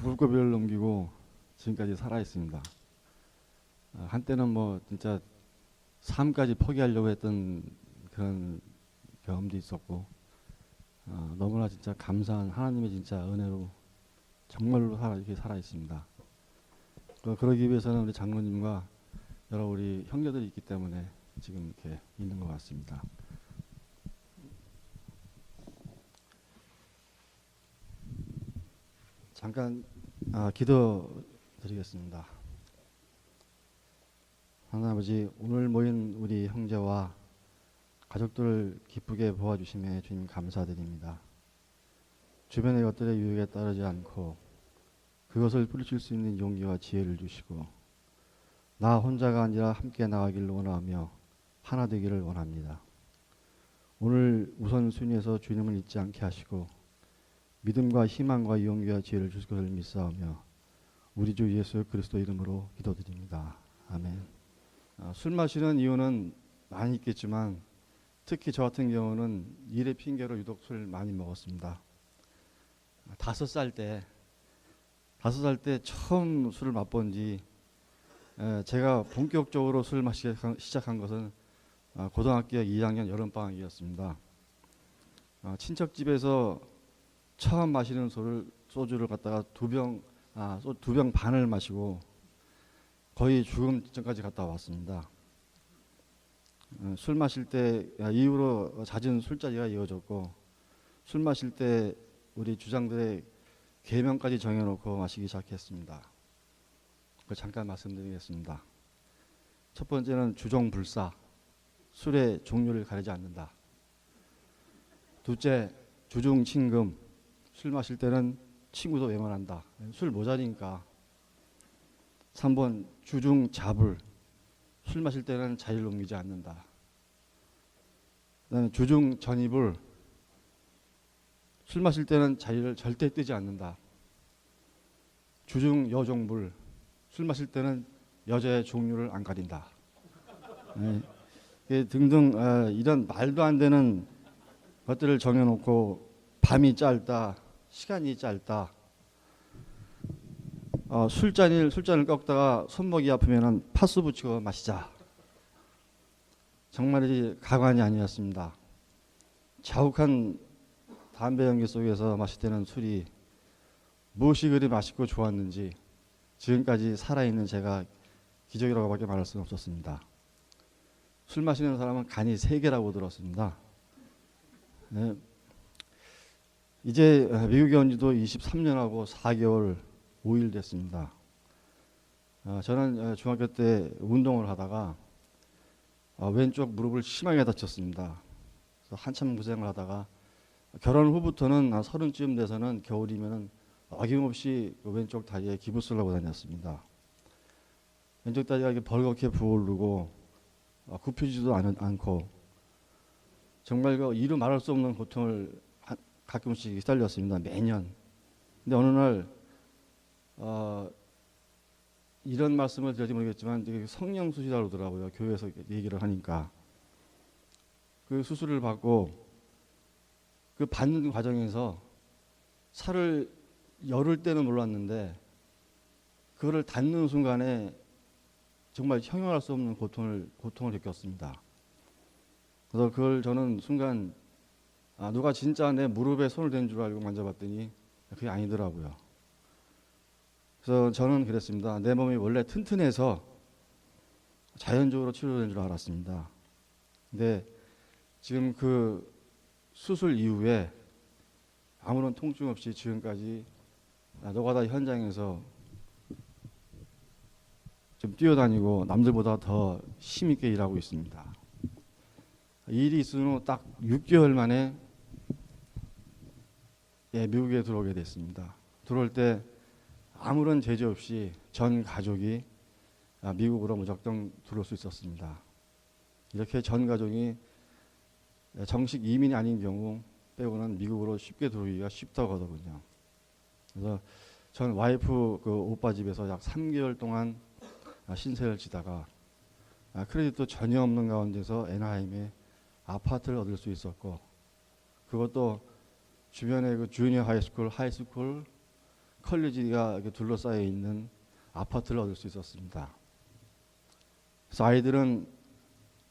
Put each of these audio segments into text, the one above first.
물고비를 넘기고 지금까지 살아 있습니다. 한때는 뭐 진짜 삶까지 포기하려고 했던 그런 경험도 있었고, 너무나 진짜 감사한 하나님의 진짜 은혜로 정말로 이렇게 살아 있습니다. 그러기 위해서는 우리 장로님과 여러 우리 형제들이 있기 때문에 지금 이렇게 있는 것 같습니다. 잠깐 기도 드리겠습니다. 하나님 아버지, 오늘 모인 우리 형제와 가족들을 기쁘게 보아주심에 주님 감사드립니다. 주변의 것들의 유혹에 따르지 않고 그것을 뿌리칠 수 있는 용기와 지혜를 주시고 나 혼자가 아니라 함께 나가기를 원하며 하나 되기를 원합니다. 오늘 우선순위에서 주님을 잊지 않게 하시고 믿음과 희망과 용기와 지혜를 주실 것을 믿사오며 우리 주 예수 그리스도 이름으로 기도드립니다. 아멘. 술 마시는 이유는 많이 있겠지만 특히 저 같은 경우는 일의 핑계로 유독 술 많이 먹었습니다. 5살 때 처음 술을 맛본 지 제가 본격적으로 술을 마시기 시작한 것은 고등학교 2학년 여름방학이었습니다. 친척집에서 처음 마시는 소주를 갖다가 두 병 반을 마시고 거의 죽음 직전까지 갔다 왔습니다. 술 마실 때 이후로 잦은 술자리가 이어졌고 술 마실 때 우리 주장들의 계명까지 정해놓고 마시기 시작했습니다. 그걸 잠깐 말씀드리겠습니다. 첫 번째는 주종불사, 술의 종류를 가리지 않는다. 둘째, 주중친금, 술 마실 때는 친구도 외면한다. 술 모자리니까. 3번, 주중자불, 술 마실 때는 자리를 옮기지 않는다. 그다음에 주중전입을, 술 마실 때는 자리를 절대 뜨지 않는다. 주중여종불, 술 마실 때는 여자의 종류를 안 가린다. 등등 이런 말도 안 되는 것들을 정해놓고 밤이 짧다, 시간이 짧다. 술잔을 꺾다가 손목이 아프면은 파스 붙이고 마시자. 정말이 가관이 아니었습니다. 자욱한 담배 연기 속에서 마실 때는 술이 무엇이 그리 맛있고 좋았는지 지금까지 살아있는 제가 기적이라고밖에 말할 수는 없었습니다. 술 마시는 사람은 간이 3개라고 들었습니다. 네. 이제 미국에 온 지도 23년하고 4개월 5일 됐습니다. 저는 중학교 때 운동을 하다가 왼쪽 무릎을 심하게 다쳤습니다. 그래서 한참 고생을 하다가 결혼 후부터는 30쯤 돼서는 겨울이면 어김없이 왼쪽 다리에 기부스를 하고 다녔습니다. 왼쪽 다리가 이렇게 벌겋게 부어오르고 굽히지도 않고 정말 이루 말할 수 없는 고통을 가끔씩 시달렸습니다. 매년. 근데 어느 날 이런 말씀을 드릴지 모르겠지만 성령 수술이라고 그러더라고요. 교회에서 얘기를 하니까. 그 수술을 받고 그 받는 과정에서 살을 열을 때는 몰랐는데 그거를 닿는 순간에 정말 형용할 수 없는 고통을 겪었습니다. 그래서 그걸 저는 순간 누가 진짜 내 무릎에 손을 댄 줄 알고 만져봤더니 그게 아니더라고요. 그래서 저는 그랬습니다. 내 몸이 원래 튼튼해서 자연적으로 치료된 줄 알았습니다. 근데 지금 그 수술 이후에 아무런 통증 없이 지금까지 노가다 현장에서 좀 뛰어다니고 남들보다 더 힘있게 일하고 있습니다. 일이 있은 후 딱 6개월 만에 미국에 들어오게 됐습니다. 들어올 때 아무런 제재 없이 전 가족이 미국으로 무작정 들어올 수 있었습니다. 이렇게 전 가족이 정식 이민이 아닌 경우 빼고는 미국으로 쉽게 들어오기가 쉽다고 하더군요. 그래서 전 와이프 그 오빠 집에서 약 3개월 동안 신세를 지다가 크레딧도 전혀 없는 가운데서 애나하임에 아파트를 얻을 수 있었고 그것도 주변에 그 주니어 하이스쿨, 컬리지가 이렇게 둘러싸여 있는 아파트를 얻을 수 있었습니다. 그래서 아이들은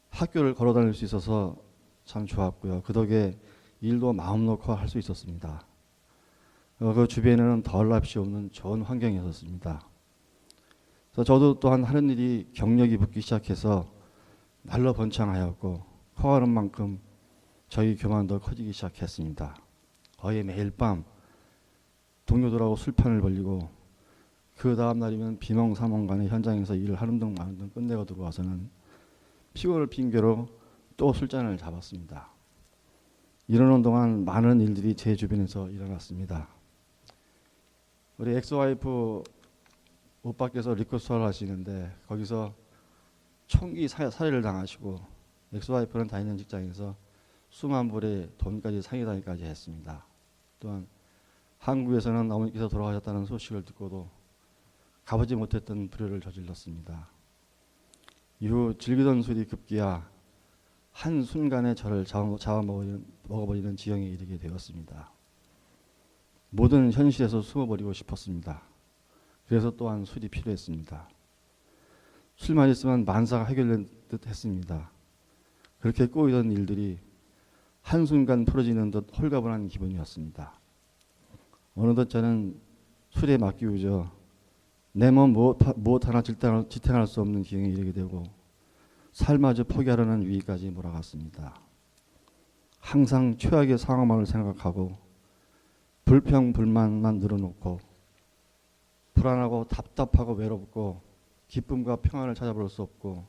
학교를 걸어 다닐 수 있어서 참 좋았고요. 그 덕에 일도 마음 놓고 할 수 있었습니다. 그 주변에는 더할 나위 없는 좋은 환경이었습니다. 그래서 저도 또한 하는 일이 경력이 붙기 시작해서 날로 번창하였고 커가는 만큼 저희 교만도 커지기 시작했습니다. 거의 매일 밤 동료들하고 술판을 벌리고 그 다음 날이면 비몽사몽간에 현장에서 일을 하는 둥 마는 둥 끝내고 들어와서는 피곤을 핑계로 또 술잔을 잡았습니다. 이러는 동안 많은 일들이 제 주변에서 일어났습니다. 우리 엑스와이프 오빠께서 리코스를 하시는데 거기서 총기 살해를 당하시고 엑스와이프는 다니는 직장에서 수만 불의 돈까지 상해당까지 했습니다. 또한 한국에서는 어머니께서 돌아가셨다는 소식을 듣고도 가보지 못했던 불효를 저질렀습니다. 이후 즐기던 술이 급기야 한순간에 저를 잡아먹어버리는 지경에 이르게 되었습니다. 모든 현실에서 숨어버리고 싶었습니다. 그래서 또한 술이 필요했습니다. 술만 있으면 만사가 해결된 듯 했습니다. 그렇게 꼬이던 일들이 한순간 풀어지는 듯 홀가분한 기분이었습니다. 어느덧 저는 술에 맡기우져 내 몸 무엇 하나 지탱할 수 없는 기형에 이르게 되고 삶마저 포기하려는 위기까지 몰아갔습니다. 항상 최악의 상황만을 생각하고 불평 불만만 늘어놓고 불안하고 답답하고 외롭고 기쁨과 평안을 찾아볼 수 없고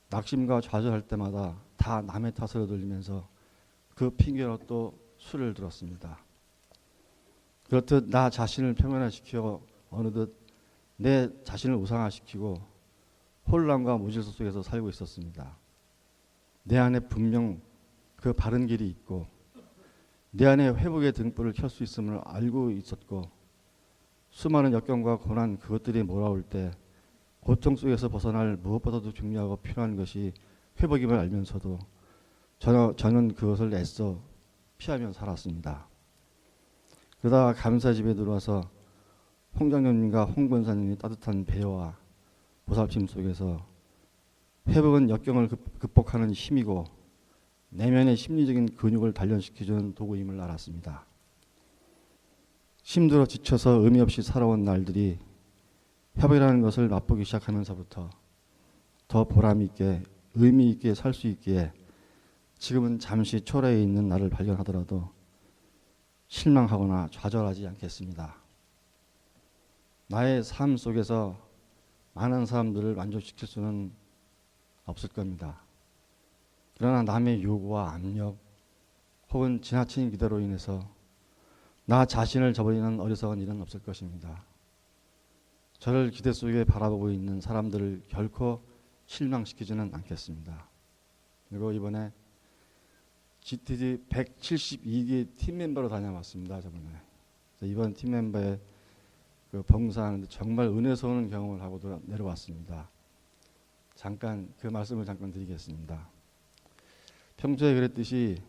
낙심과 좌절할 때마다 다 남의 탓으로 들리면서 그 핑계로 또 술을 들었습니다. 그렇듯 나 자신을 평안화시켜 어느덧 내 자신을 우상화시키고 혼란과 무질서 속에서 살고 있었습니다. 내 안에 분명 그 바른 길이 있고 내 안에 회복의 등불을 켤 수 있음을 알고 있었고 수많은 역경과 고난 그것들이 몰아올 때 고통 속에서 벗어날 무엇보다도 중요하고 필요한 것이 회복임을 알면서도 저는 그것을 애써 피하며 살았습니다. 그러다가 감사집에 들어와서 홍 장로님과 홍 권사님의 따뜻한 배려와 보살핌 속에서 회복은 역경을 극복하는 힘이고 내면의 심리적인 근육을 단련시켜주는 도구임을 알았습니다. 힘들어 지쳐서 의미 없이 살아온 날들이 회복이라는 것을 맛보기 시작하면서부터 더 보람 있게 의미 있게 살 수 있기에 지금은 잠시 초라해 있는 나를 발견하더라도 실망하거나 좌절하지 않겠습니다. 나의 삶 속에서 많은 사람들을 만족시킬 수는 없을 겁니다. 그러나 남의 요구와 압력 혹은 지나친 기대로 인해서 나 자신을 저버리는 어리석은 일은 없을 것입니다. 저를 기대 속에 바라보고 있는 사람들을 결코 실망시키지는 않겠습니다. 그리고 이번에 GTD 172기 팀 멤버로 다녀왔습니다. 저번에 이번 팀 멤버의 그 봉사하는데 정말 은혜스러운 경험을 하고 내려왔습니다. 잠깐 그 말씀을 잠깐 드리겠습니다. 평소에 그랬듯이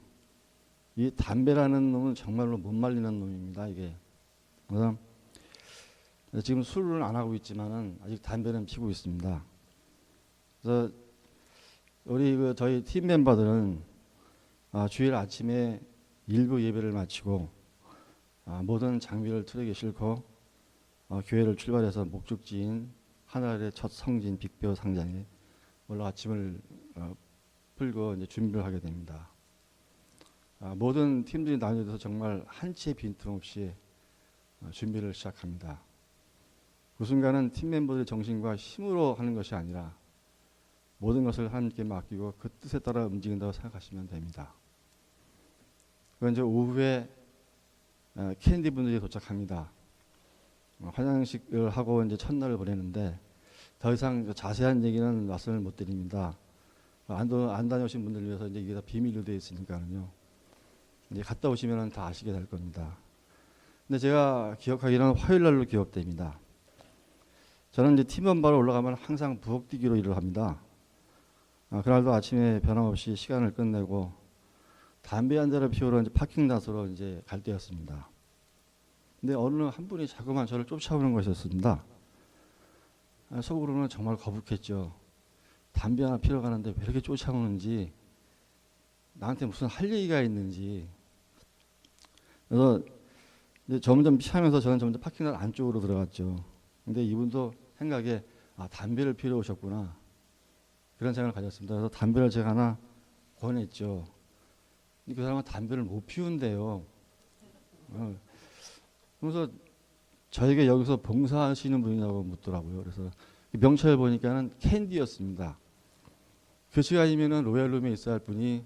이 담배라는 놈은 정말로 못 말리는 놈입니다. 이게 그래서 지금 술은 안 하고 있지만은 아직 담배는 피고 있습니다. 그래서 우리 저희 팀 멤버들은 주일 아침에 일부 예배를 마치고 모든 장비를 트럭에 싣고 교회를 출발해서 목적지인 하늘의 첫 성진 빅베어 상장에 올라가 짐을 풀고 이제 준비를 하게 됩니다. 모든 팀들이 나뉘어서 정말 한 치의 빈틈없이 준비를 시작합니다. 그 순간은 팀 멤버들의 정신과 힘으로 하는 것이 아니라 모든 것을 하나님께 맡기고 그 뜻에 따라 움직인다고 생각하시면 됩니다. 그건 이제 오후에 캔디 분들이 도착합니다. 환영식을 하고 이제 첫날을 보내는데 더 이상 자세한 얘기는 말씀을 못 드립니다. 안 다녀오신 분들을 위해서 이제 이게 다 비밀로 되어 있으니까요. 이제 갔다 오시면 다 아시게 될 겁니다. 근데 제가 기억하기로는 화요일 날로 기억됩니다. 저는 이제 팀원바로 올라가면 항상 부엌 뛰기로 일을 합니다. 그날도 아침에 변함없이 시간을 끝내고 담배 한 대를 피우러 이제 파킹 닷으로 이제 갈 때였습니다. 근데 어느 한 분이 자꾸만 저를 쫓아오는 것이었습니다. 속으로는 정말 거북했죠. 담배 하나 피러 가는데 왜 이렇게 쫓아오는지, 나한테 무슨 할 얘기가 있는지. 그래서 이제 점점 피하면서 저는 점점 파킹lot 안쪽으로 들어갔죠. 근데 이분도 생각에 담배를 피러 오셨구나, 그런 생각을 가졌습니다. 그래서 담배를 제가 하나 권했죠. 근데 그 사람은 담배를 못 피운대요. 그래서 저에게 여기서 봉사하시는 분이라고 묻더라고요. 그래서 명찰 보니까는 캔디였습니다. 그 시간이면은 로얄룸에 있어야 할 분이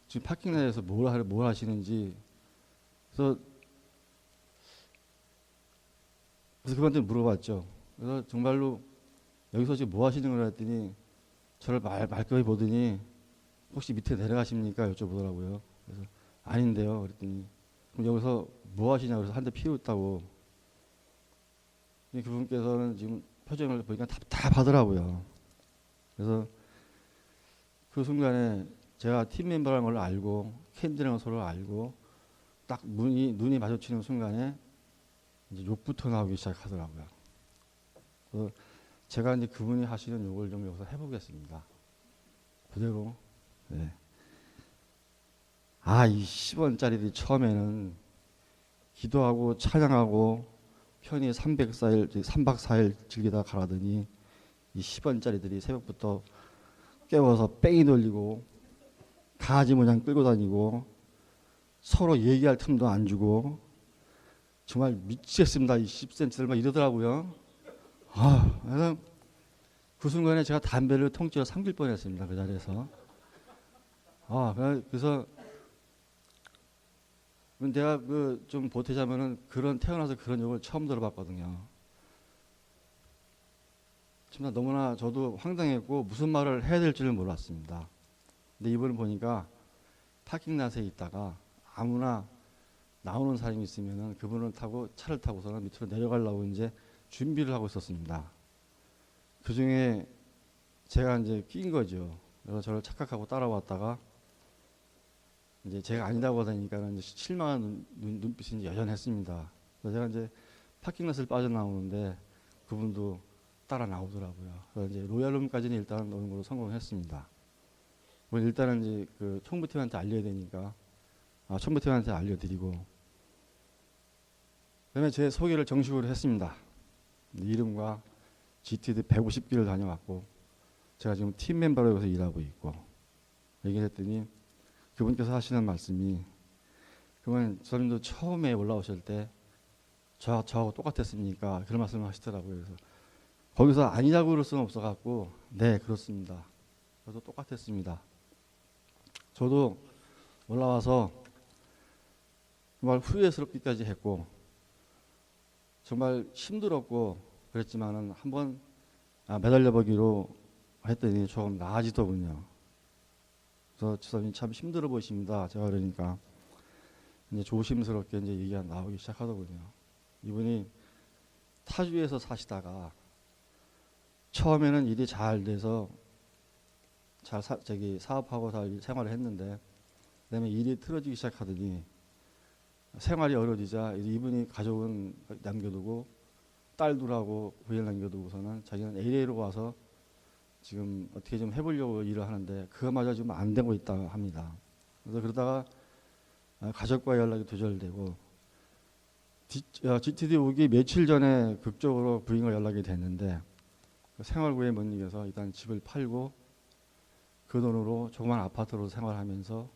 지금 파킹락에서 뭘 하시는지. 그래서 그분한테 물어봤죠. 그래서 정말로 여기서 지금 뭐 하시는 거라 했더니 저를 말끔히 보더니 혹시 밑에 내려가십니까? 여쭤보더라고요. 그래서 아닌데요. 그랬더니 그럼 여기서 뭐 하시냐고. 그래서 한 대 피웠다고. 그분께서는 지금 표정을 보니까 답답하더라고요. 그래서 그 순간에 제가 팀 멤버라는 걸 알고 캔디라는 서로 알고 딱 눈이 마주치는 순간에 이제 욕부터 나오기 시작하더라고요. 그래서 제가 이제 그분이 하시는 욕을 좀 여기서 해보겠습니다. 그대로. 네. 이 10원짜리들이 처음에는 기도하고 찬양하고 편히 3박 4일 즐기다 가라더니 이 10원짜리들이 새벽부터 깨워서 뺑이 돌리고 강아지 모양 끌고 다니고 서로 얘기할 틈도 안 주고 정말 미치겠습니다. 이 10센트들 막 이러더라고요. 그래서 그 순간에 제가 담배를 통째로 삼킬 뻔했습니다. 그 자리에서. 그래서 내가 좀 보태자면은 태어나서 그런 욕을 처음 들어봤거든요. 정말 너무나 저도 황당했고 무슨 말을 해야 될지를 몰랐습니다. 근데 이번에 보니까 파킹랏에 있다가 아무나 나오는 사람이 있으면은 그분을 타고 차를 타고서는 밑으로 내려가려고 이제 준비를 하고 있었습니다. 그 중에 제가 이제 낀 거죠. 그래서 저를 착각하고 따라왔다가 이제 제가 아니다고 하니까는 이제 실망한 눈빛이 여전했습니다. 그래서 제가 이제 파킹랏을 빠져나오는데 그분도 따라 나오더라고요. 그래서 이제 로얄룸까지는 일단 오는 걸로 성공했습니다. 일단은 이제 그 총무팀한테 알려야 되니까 총무팀한테 알려드리고 그다음에 제 소개를 정식으로 했습니다. 이름과 GTD 150기를 다녀왔고 제가 지금 팀 멤버로 여기서 일하고 있고 얘기했더니 그분께서 하시는 말씀이 그러면 저님도 처음에 올라오실 때 저하고 똑같았습니까? 그런 말씀을 하시더라고요. 그래서 거기서 아니라고 그럴 수는 없어갖고 네 그렇습니다. 저도 똑같았습니다. 저도 올라와서 정말 후회스럽기까지 했고 정말 힘들었고 그랬지만은 한번 매달려 보기로 했더니 조금 나아지더군요. 그래서 지사님 참 힘들어 보이십니다. 제가 그러니까 이제 조심스럽게 이제 얘기가 나오기 시작하더군요. 이분이 타주에서 사시다가 처음에는 일이 잘 돼서 잘 사업하고 잘 생활을 했는데 그다음에 일이 틀어지기 시작하더니 생활이 어려지자 이분이 가족은 남겨두고 딸들하고 부인을 남겨두고서는 자기는 LA로 와서 지금 어떻게 좀 해보려고 일을 하는데 그거마저 지금 안 되고 있다 합니다. 그래서 그러다가 가족과 연락이 두절되고 GTD 오기 며칠 전에 극적으로 부인과 연락이 됐는데 생활고에 못 이겨서 일단 집을 팔고 그 돈으로 조그만 아파트로 생활하면서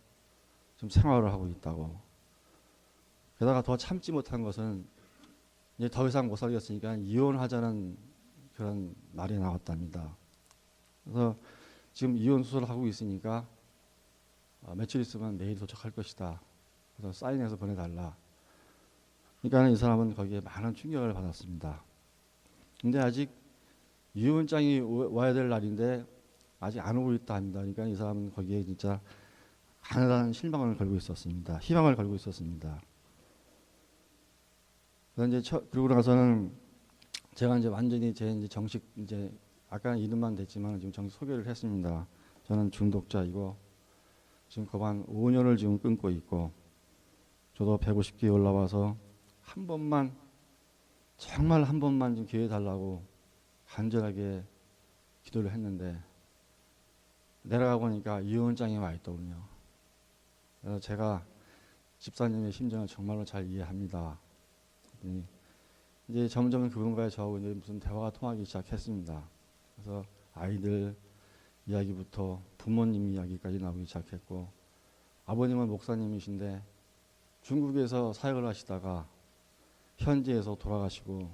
좀 생활을 하고 있다고. 게다가 더 참지 못한 것은 이제 더 이상 못 살겠으니까 이혼하자는 그런 말이 나왔답니다. 그래서 지금 이혼 수술을 하고 있으니까 며칠 있으면 내일 도착할 것이다. 그래서 사인해서 보내달라. 그러니까 이 사람은 거기에 많은 충격을 받았습니다. 근데 아직 이혼장이 와야 될 날인데 아직 안 오고 있다 합니다. 그러니까 이 사람은 거기에 진짜 가느다란 실망을 걸고 있었습니다. 희망을 걸고 있었습니다. 그래서 이제 그러고 나서는 제가 이제 완전히 제 이제 정식 이제 아까 이름만 됐지만 지금 정식 소개를 했습니다. 저는 중독자이고 지금 거의 한 5년을 지금 끊고 있고 저도 150기 올라와서 한 번만, 정말 한 번만 좀 기회 달라고 간절하게 기도를 했는데 내려가 보니까 이혼장에 와 있더군요. 그래서 제가 집사님의 심정을 정말로 잘 이해합니다. 이제 점점 그분과의 저하고 이제 무슨 대화가 통하기 시작했습니다. 그래서 아이들 이야기부터 부모님 이야기까지 나오기 시작했고, 아버님은 목사님이신데 중국에서 사역을 하시다가 현지에서 돌아가시고,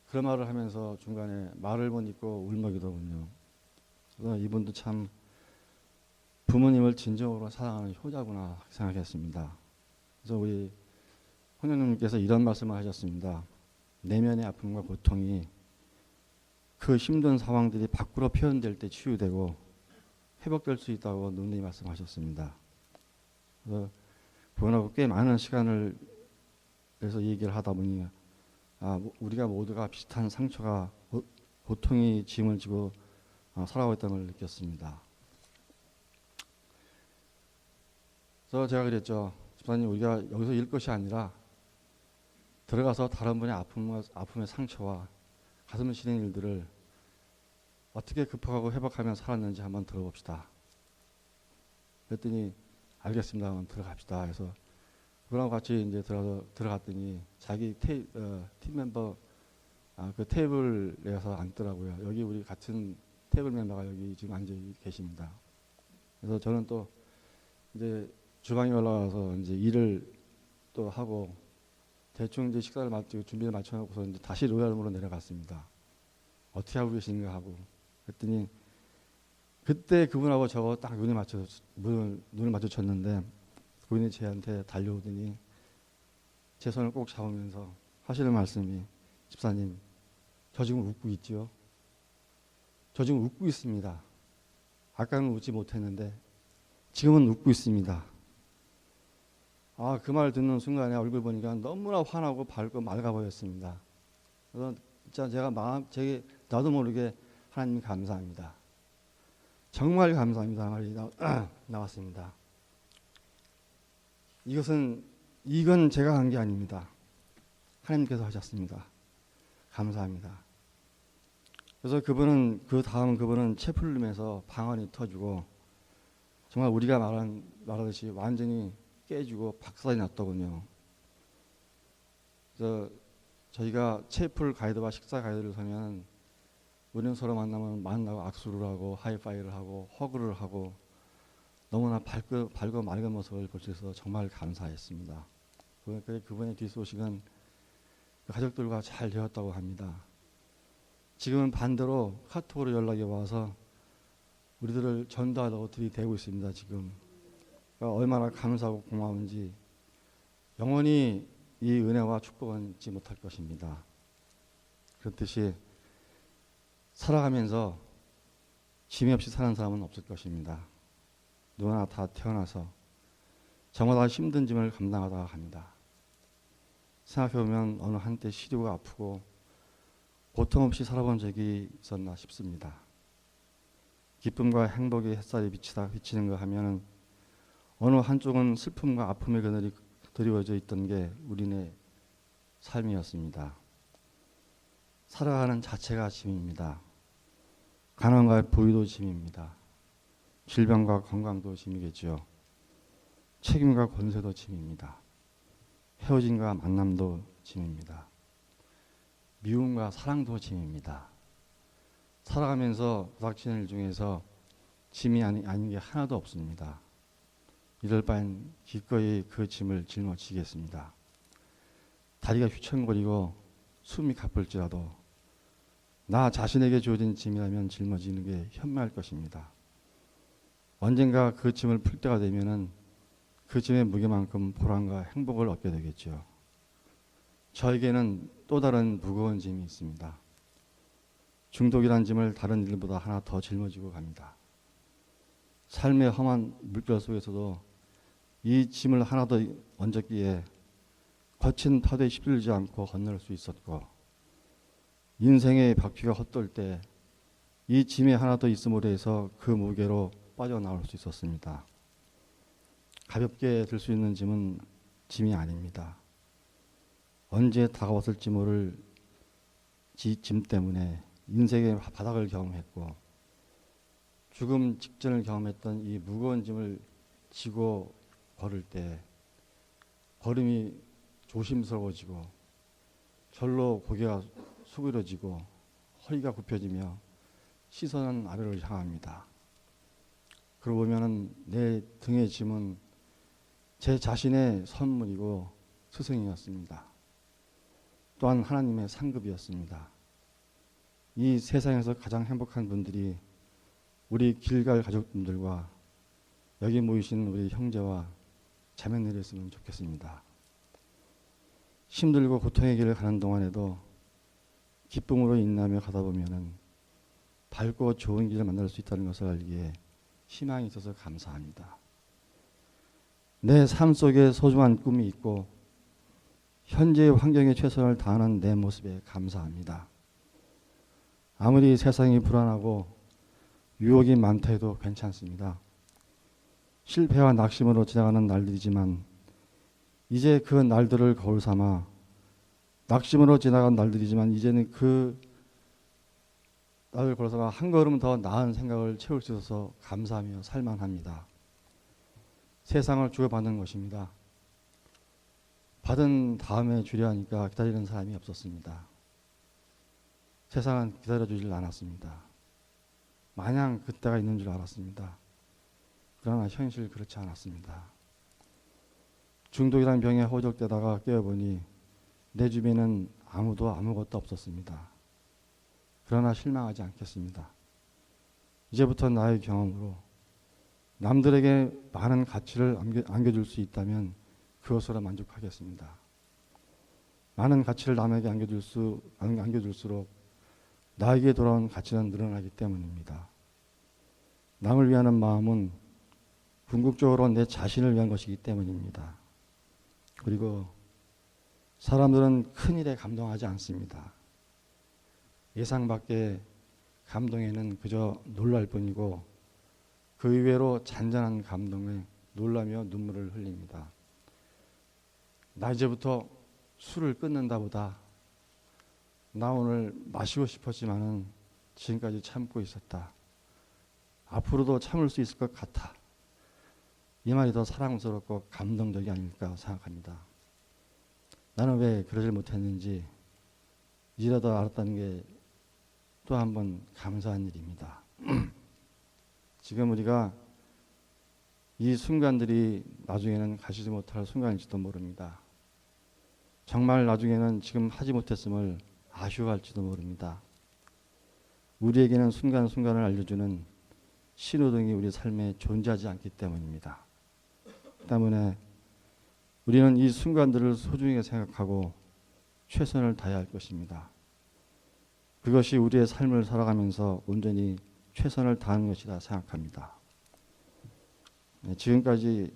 그런 말을 하면서 중간에 말을 못 잇고 울먹이더군요. 그래서 이분도 참 부모님을 진정으로 사랑하는 효자구나 생각했습니다. 그래서 우리 홍영님께서 이런 말씀을 하셨습니다. 내면의 아픔과 고통이 그 힘든 상황들이 밖으로 표현될 때 치유되고 회복될 수 있다고 누누이 말씀하셨습니다. 그래서 그분하고 꽤 많은 시간을 내서 얘기를 하다 보니 우리가 모두가 비슷한 상처가 고통이 짐을 지고 살아가고 있다는 걸 느꼈습니다. 그래서 제가 그랬죠. 집사님, 우리가 여기서 일 것이 아니라 들어가서 다른 분의 아픔의 상처와 가슴을 시리는 일들을 어떻게 극복하고 회복하며 살았는지 한번 들어봅시다. 그랬더니 알겠습니다. 한번 들어갑시다. 해서 그분하고 같이 이제 들어갔더니 자기 팀 멤버 그 테이블에서 앉더라고요. 여기 우리 같은 테이블 멤버가 여기 지금 앉아 계십니다. 그래서 저는 또 이제 주방에 올라가서 이제 일을 또 하고 대충 이제 식사를 마치고 준비를 마쳐놓고서 이제 다시 로얄룸으로 내려갔습니다. 어떻게 하고 계신가 하고 그랬더니 그때 그분하고 저거 딱 눈을 마주쳤는데 그분이 저한테 달려오더니 제 손을 꼭 잡으면서 하시는 말씀이, 집사님, 저 지금 웃고 있죠? 저 지금 웃고 있습니다. 아까는 웃지 못했는데 지금은 웃고 있습니다. 그 말 듣는 순간에 얼굴 보니까 너무나 환하고 밝고 맑아 보였습니다. 그래서 진짜 제가 나도 모르게 하나님 감사합니다. 정말 감사합니다. 말이 나왔습니다. 이건 제가 한 게 아닙니다. 하나님께서 하셨습니다. 감사합니다. 그래서 그분은 채플룸에서 방언이 터지고 정말 우리가 말하듯이 완전히 깨지고 박살이 났더군요. 그래서 저희가 채플 가이드와 식사 가이드를 서면 우리는 서로 만나고 악수를 하고 하이파이를 하고 허그를 하고 너무나 밝고 맑은 모습을 볼 수 있어서 정말 감사했습니다. 그분의 뒷소식은 가족들과 잘 되었다고 합니다. 지금은 반대로 카톡으로 연락이 와서 우리들을 전도하려고 들이대고 있습니다. 지금 얼마나 감사하고 고마운지 영원히 이 은혜와 축복은 잊지 못할 것입니다. 그렇듯이 살아가면서 짐이 없이 사는 사람은 없을 것입니다. 누구나 다 태어나서 저마다 힘든 짐을 감당하다가 갑니다. 생각해보면 어느 한때 시리고 아프고 고통 없이 살아본 적이 있었나 싶습니다. 기쁨과 행복의 햇살이 비치는 거 하면은 어느 한쪽은 슬픔과 아픔의 그늘이 드리워져 있던 게 우리네 삶이었습니다. 살아가는 자체가 짐입니다. 가난과 부유도 짐입니다. 질병과 건강도 짐이겠죠. 책임과 권세도 짐입니다. 헤어짐과 만남도 짐입니다. 미움과 사랑도 짐입니다. 살아가면서 부닥치는 일 중에서 짐이 아닌 게 하나도 없습니다. 이럴 바엔 기꺼이 그 짐을 짊어지겠습니다. 다리가 휘청거리고 숨이 가쁠지라도 나 자신에게 주어진 짐이라면 짊어지는 게 현명할 것입니다. 언젠가 그 짐을 풀 때가 되면은 그 짐의 무게만큼 보람과 행복을 얻게 되겠죠. 저에게는 또 다른 무거운 짐이 있습니다. 중독이란 짐을 다른 일보다 하나 더 짊어지고 갑니다. 삶의 험한 물결 속에서도 이 짐을 하나 더 얹었기에 거친 파도에 휩쓸리지 않고 건널 수 있었고, 인생의 바퀴가 헛돌 때 이 짐이 하나 더 있음으로 해서 그 무게로 빠져나올 수 있었습니다. 가볍게 들 수 있는 짐은 짐이 아닙니다. 언제 다가왔을지 모를 짐 때문에 인생의 바닥을 경험했고 죽음 직전을 경험했던 이 무거운 짐을 지고 걸을 때 걸음이 조심스러워지고 절로 고개가 수그러지고 허리가 굽혀지며 시선은 아래로 향합니다. 그러고 보면은 내 등의 짐은 제 자신의 선물이고 스승이었습니다. 또한 하나님의 상급이었습니다. 이 세상에서 가장 행복한 분들이 우리 길갈 가족분들과 여기 모이신 우리 형제와 자매들이었으면 좋겠습니다. 힘들고 고통의 길을 가는 동안에도 기쁨으로 인하며 가다 보면은 밝고 좋은 길을 만날 수 있다는 것을 알기에 희망이 있어서 감사합니다. 내 삶 속에 소중한 꿈이 있고 현재의 환경에 최선을 다하는 내 모습에 감사합니다. 아무리 세상이 불안하고 유혹이 많다 해도 괜찮습니다. 실패와 낙심으로 지나가는 날들이지만 이제 그 날들을 거울 삼아 낙심으로 지나간 날들이지만 이제는 그 날을 거울 삼아 한 걸음 더 나은 생각을 채울 수 있어서 감사하며 살만합니다. 세상을 주고받는 것입니다. 받은 다음에 주려 하니까 기다리는 사람이 없었습니다. 세상은 기다려주질 않았습니다. 마냥 그때가 있는 줄 알았습니다. 그러나 현실 그렇지 않았습니다. 중독이라는 병에 호적되다가 깨어보니 내 주변에는 아무도 아무것도 없었습니다. 그러나 실망하지 않겠습니다. 이제부터 나의 경험으로 남들에게 많은 가치를 안겨줄 수 있다면 그것으로 만족하겠습니다. 많은 가치를 남에게 안겨줄수록 나에게 돌아온 가치는 늘어나기 때문입니다. 남을 위하는 마음은 궁극적으로 내 자신을 위한 것이기 때문입니다. 그리고 사람들은 큰 일에 감동하지 않습니다. 예상 밖의 감동에는 그저 놀랄 뿐이고 그 이외로 잔잔한 감동에 놀라며 눈물을 흘립니다. 나 이제부터 술을 끊는다 보다 나 오늘 마시고 싶었지만은 지금까지 참고 있었다. 앞으로도 참을 수 있을 것 같아. 이 말이 더 사랑스럽고 감동적이 아닐까 생각합니다. 나는 왜 그러질 못했는지 이제라도 알았다는 게 또 한 번 감사한 일입니다. 지금 우리가 이 순간들이 나중에는 가시지 못할 순간일지도 모릅니다. 정말 나중에는 지금 하지 못했음을 아쉬워할지도 모릅니다. 우리에게는 순간순간을 알려주는 신호등이 우리 삶에 존재하지 않기 때문입니다. 때문에 우리는 이 순간들을 소중히 생각하고 최선을 다해야 할 것입니다. 그것이 우리의 삶을 살아가면서 온전히 최선을 다하는 것이라 생각합니다. 지금까지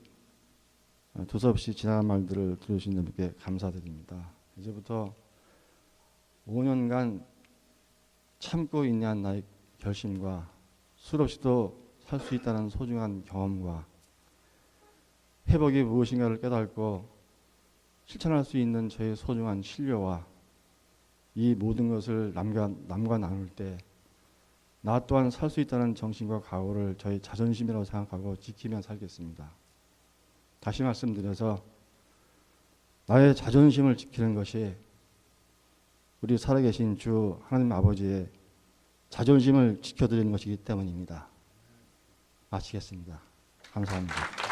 두서없이 지나간 말들을 들으신 분께 감사드립니다. 이제부터 5년간 참고 인내한 나의 결심과 술 없이도 살 수 있다는 소중한 경험과 회복이 무엇인가를 깨닫고 실천할 수 있는 저의 소중한 신뢰와 이 모든 것을 남과 나눌 때 나 또한 살 수 있다는 정신과 각오를 저희 자존심이라고 생각하고 지키며 살겠습니다. 다시 말씀드려서 나의 자존심을 지키는 것이 우리 살아계신 주 하나님 아버지의 자존심을 지켜드리는 것이기 때문입니다. 마치겠습니다. 감사합니다.